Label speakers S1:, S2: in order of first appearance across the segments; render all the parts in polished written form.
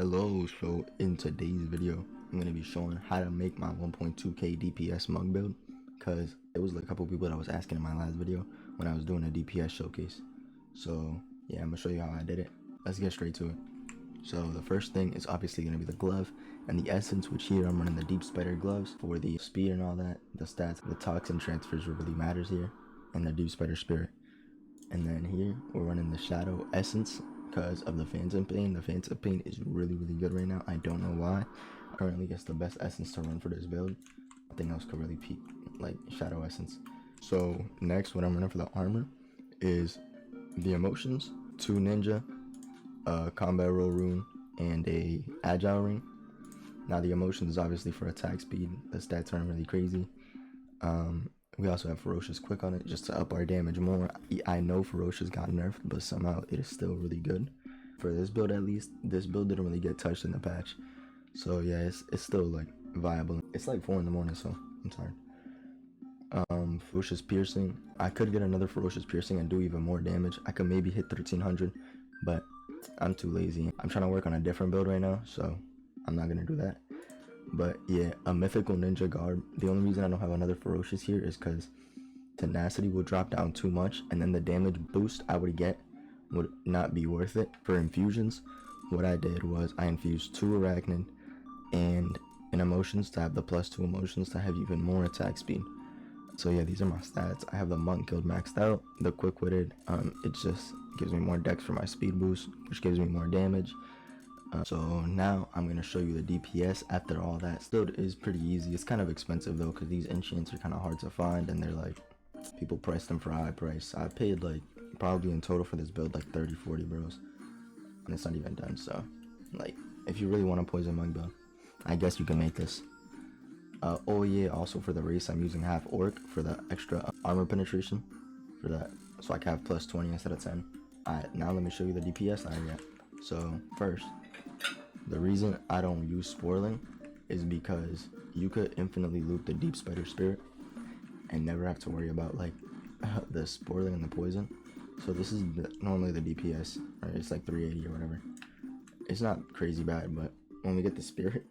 S1: Hello, so in today's video I'm going to be showing how to make my 1.2k DPS mug build, because it was like a couple people that was asking in my last video when I was doing a DPS showcase. So yeah, I'm going to show you how I did it. Let's get straight to it. So the first thing is obviously going to be the glove and the essence, which here I'm running the deep spider gloves for the speed and all that, the stats. The toxin transfers really matters here, and the deep spider spirit. And then here we're running the shadow essence because of the phantom pain. The phantom pain is really good right now. I don't know why. Currently gets the best essence to run for this build. Nothing else could really peak like shadow essence. So next, what I'm running for the armor is the emotions, 2 ninja, a combat roll rune, and a agile ring. Now the emotions is obviously for attack speed. The stats aren't really crazy. We also have ferocious quick on it just to up our damage more. I know ferocious got nerfed, but somehow it is still really good for this build. At least this build didn't really get touched in the patch, so yeah, it's still like viable. It's like 4 in the morning, so I'm tired. Ferocious piercing, I could get another ferocious piercing and do even more damage. I could maybe hit 1300, but I'm too lazy. I'm trying to work on a different build right now, so I'm not gonna do that. But yeah, a mythical ninja garb. The only reason I don't have another ferocious here is because tenacity will drop down too much, and then the damage boost I would get would not be worth it. For infusions, what I did was I infused 2 arachnid and an emotions to have the +2 emotions to have even more attack speed. So yeah, these are my stats. I have the monk guild maxed out, the quick-witted. It just gives me more dex for my speed boost, which gives me more damage. So now I'm going to show you the DPS after all that. Build is pretty easy. It's kind of expensive though, because these enchants are kind of hard to find, and they're like, people price them for a high price. I paid like probably in total for this build like 30-40 bros, and it's not even done. So like, if you really want a poison mug build, I guess you can make this. Oh yeah, also for the race I'm using half orc for the extra armor penetration for that, so I can have +20 instead of 10. Alright, now let me show you the DPS I get. So first, the reason I don't use spoiling is because you could infinitely loop the deep spider spirit and never have to worry about like the spoiling and the poison. So this is normally the DPS, right? It's like 380 or whatever. It's not crazy bad, but when we get the spirit,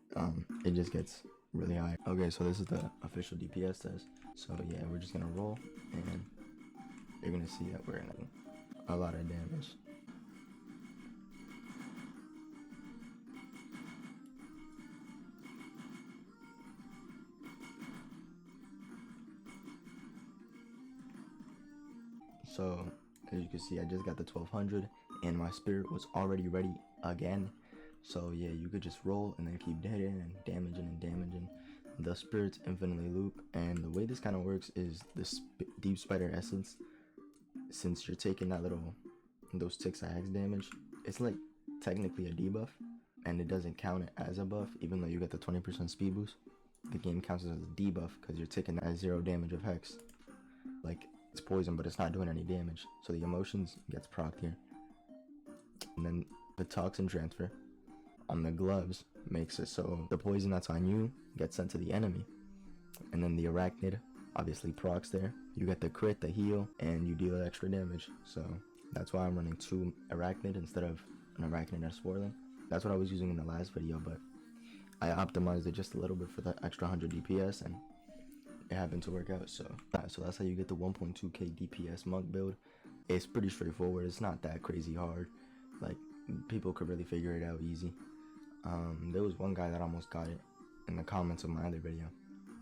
S1: it just gets really high. Okay, so this is the official DPS test. So yeah, we're just gonna roll, and you're gonna see that we're in a lot of damage. So as you can see, I just got the 1200 and my spirit was already ready again. So yeah, you could just roll and then keep hitting and damaging and damaging. The spirits infinitely loop, and the way this kind of works is this deep spider essence, since you're taking that those ticks axe damage, it's like technically a debuff, and it doesn't count it as a buff. Even though you get the 20% speed boost, the game counts it as a debuff because you're taking that 0 damage of hex. Like, it's poison, but it's not doing any damage. So the emotions gets procced here. And then the toxin transfer on the gloves makes it so the poison that's on you gets sent to the enemy. And then the arachnid obviously procs there. You get the crit, the heal, and you deal extra damage. So that's why I'm running 2 arachnid instead of an arachnid and spoiling. That's what I was using in the last video, but I optimized it just a little bit for the extra 100 DPS, and it happened to work out. So that's how you get the 1.2k DPS monk build. It's pretty straightforward. It's not that crazy hard. Like, people could really figure it out easy. There was one guy that almost got it in the comments of my other video.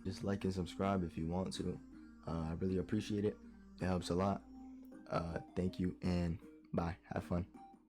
S1: Just like and subscribe if you want to. I really appreciate it. It helps a lot. Thank you, and bye. Have fun.